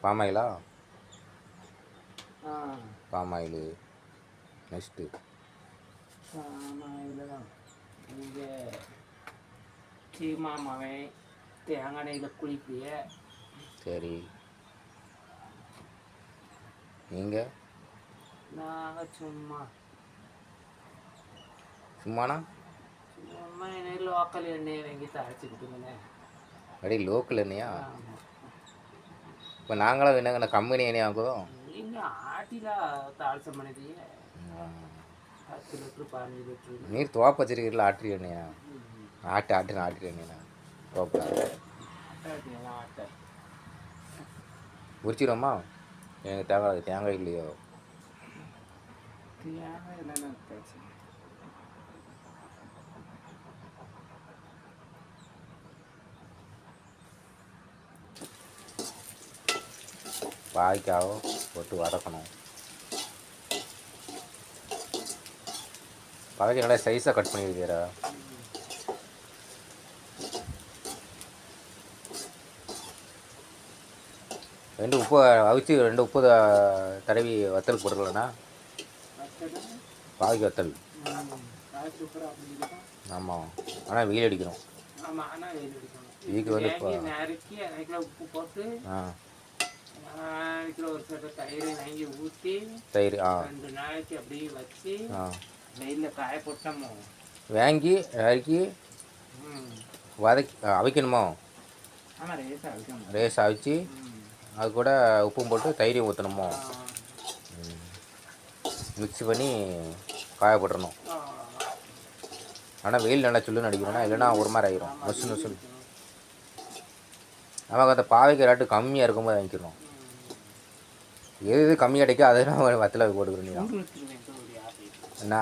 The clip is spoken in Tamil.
பாமாயிலா? பாமாயில். நெக்ஸ்ட்டு பாமாயில் தான். இங்கே சீமாமாவே தேங்காய் எண்ணெயில் குளிப்பிய. சரி. நீங்கள்? நாங்கள் சும்மா சும்மாண்ணா? சும்மா எண்ணெய் லோக்கல் எண்ணெயை வாங்கி தழைச்சிக்கிட்டுங்கண்ணே. அப்படியே லோக்கல் எண்ணெயா? இப்போ நாங்களும் என்னங்கண்ணா கம்பெனி எண்ணெய் ஆகுதோம். நீங்கள் ஆட்டில தாழ்சம் பண்ணிட்டீங்க. 10 லிட்டரு 15 லிட்டரு நீர் தோப்பு வச்சிருக்கீங்களா? ஆட்டு எண்ணெயா? ஆட்டு எண்ணெயா? தோப்பு ஆட்டை உரிச்சிடுவோமா? எனக்கு தேங்காய் இல்லையோ? தேங்காய் இல்லைன்னு பேச்சு. பாய்க்காவோ போட்டு வதக்கணும். பாய்க்காய் நல்லா சைஸாக கட் பண்ணியிருக்கீரா? ரெண்டு உப்பு அவிச்சு 2 உப்பு தடவி வத்தல் போட்டுக்கலண்ணா. பாய்க்கு வத்தல். ஆமாம், ஆனால் வெயில் அடிக்கணும். இதுக்கு வந்து இப்போ உப்பு போட்டு ஒரு சட்டை தயிர் வாங்கி ஊற்றி தயிர் 2 நாளைக்கு அப்படியே வச்சு வெயிலில் காய போட்டோமோ வாங்கி இறக்கி வதக்கி அவிக்கணுமோ? ஆமாம், ரேஸாக அவிக்கணும். ரேஸ் அவிச்சு அது கூட உப்பும் போட்டு தயிரையும் ஊற்றணுமோ? மிக்ஸ் பண்ணி காய போட்டுறணும். ஆனால் வெயில் நல்லா சுள்ளுன்னு அடிக்கணும்னா, இல்லைன்னா ஒரு மாதிரி ஆகிரும், நொசு நொசுன்னு. நமக்கு அந்த பாவைக்கு ரேட்டு கம்மியாக இருக்கும்போது வாங்கிக்கணும். எது கம்மியாக அடிக்கோ அதெல்லாம் வத்தலை போட்டுக்கிறோம். என்ன